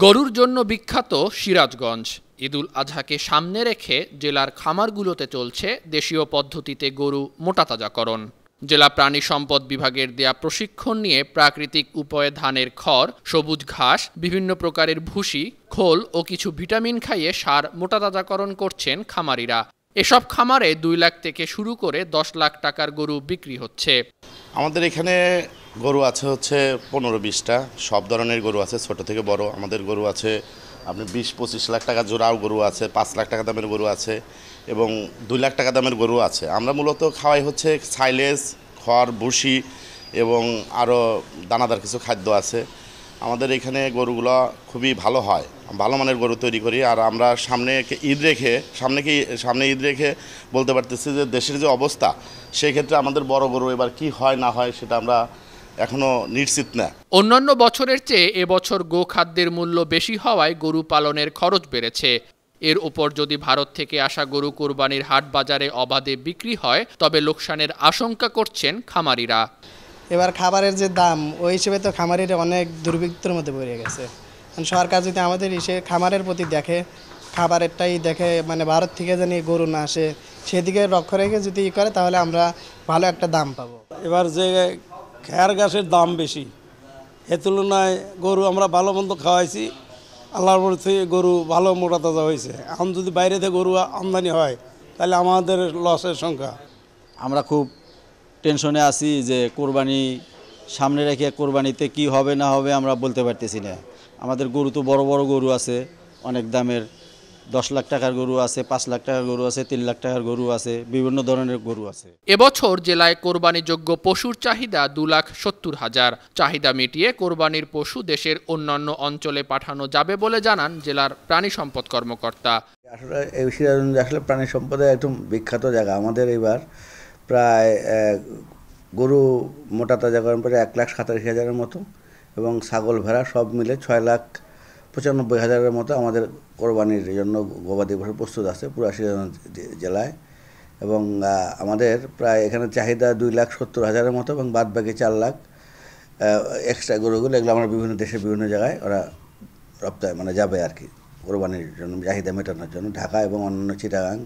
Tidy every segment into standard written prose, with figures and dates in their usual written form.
গরুর জন্য বিখ্যাত সিরাজগঞ্জ। ঈদুল আজহাকে সামনে রেখে জেলার খামারগুলোতে চলছে দেশীয় পদ্ধতিতে গরু মোটাতাজাকরণ। জেলা প্রাণী সম্পদ বিভাগের দেয়া প্রশিক্ষণ নিয়ে প্রাকৃতিক উপায়ে ধানের খড়, সবুজ ঘাস, বিভিন্ন প্রকারের ভুসি, খোল ও কিছু ভিটামিন খাইয়ে সার মোটাতাজাকরণ করছেন খামারিরা। এসব খামারে 2 লাখ থেকে শুরু করে 10 লাখ টাকার গরু বিক্রি হচ্ছে। আমাদের এখানে গরু আছে হচ্ছে 15-20টা, সব ধরনের গরু আছে, ছোট থেকে বড়। আমাদের গরু আছে আপনি 20-25 লাখ টাকা জোড়াও গরু আছে, 5 লাখ টাকা দামের গরু আছে এবং 2 লাখ টাকা দামের গরু আছে। আমরা মূলত খাওয়াই হচ্ছে সাইলেজ, খড়, ভুসি এবং আরও দানাদার কিছু খাদ্য আছে। আমাদের এখানে গরুগুলো খুবই ভালো হয়, ভালো মানের গরু তৈরি করি। আর আমরা সামনে ঈদ রেখে বলতে পারতেছি যে দেশের যে অবস্থা, সেই ক্ষেত্রে আমাদের বড় গরু এবার কি হয় না হয় সেটা আমরা এখনো নিশ্চিত না। অন্যান্য বছরের চেয়ে এবছর গোখাদ্যের মূল্য বেশি হওয়ায় গরু পালনের খরচ বেড়েছে। এর উপর যদি ভারত থেকে আসা গরু কোরবানির হাট বাজারে অবাধে বিক্রি হয় তবে লোকসানের আশঙ্কা করছেন খামারিরা। এবার খাবারের যে দাম, ওই হিসেবে তো খামারিরা অনেক দুর্ভিক্ষের মধ্যে পড়ে গেছে। সরকার যদি আমাদের খামারের প্রতি দেখে, খাবারেরটাই দেখে, মানে ভারত থেকে জানি গরু না আসে, সেদিকে লক্ষ্য রেখে যদি করে তাহলে আমরা ভালো একটা দাম পাবো। এবার যে খেয়ার ঘাসের দাম বেশি, এ তুলনায় গরু আমরা ভালো মন্দ খাওয়াইছি, আল্লাহর মধ্যে গরু ভালো মোটা তাজা হয়েছে। এখন যদি বাইরে থেকে গরু আমদানি হয় তাহলে আমাদের লসের সংখ্যা। আমরা খুব টেনশনে আছি যে কোরবানি সামনে রেখে কোরবানিতে কি হবে না হবে আমরা বলতে পারতেছি না। আমাদের গরু তো বড় বড় গরু আছে, অনেক দামের, 10 লাখ টাকার গরু আছে, 5 লাখ টাকার গরু আছে, 3 লাখ টাকার গরু আছে, বিভিন্ন ধরনের গরু আছে। এবছর জেলায় কোরবানিযোগ্য পশুর চাহিদা 2,70,000। চাহিদা মিটিয়ে কোরবানির পশু দেশের অন্যান্য অঞ্চলে পাঠানো যাবে বলে জানান জেলার প্রাণী সম্পদ কর্মকর্তা। আসলে এই সিরাজগঞ্জ আসলে প্রাণী সম্পদের একদম বিখ্যাত জায়গা। আমাদের এবার প্রায় গরু মোটা তাজাকরণ করে 1,87,000-এর মতো এবং ছাগল ভেড়া সব মিলে 6,95,000-এর মতো আমাদের কোরবানির জন্য গবাদি পশু প্রস্তুত আছে পুরো সিরাজগঞ্জ জেলায়। এবং আমাদের প্রায় এখানে চাহিদা 2,70,000-এর মতো এবং বাদ বাকি 4 লাখ এক্সট্রা গরুগুলো, এগুলো আমরা বিভিন্ন দেশের বিভিন্ন জায়গায় ওরা রপ্তানি মানে যাবে আর কি, কোরবানির জন্য চাহিদা মেটানোর জন্য ঢাকা এবং অন্যান্য চিটাগাং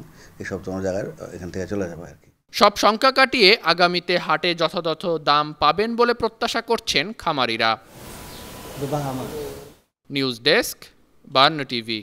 এইসব তোমার জায়গায় এখান থেকে চলে যাবে আর কি। সব শঙ্কা কাটিয়ে আগামীতে হাটে যথাযথ দাম পাবেন বলে প্রত্যাশা করছেন খামারিরা। News desk, 52 TV.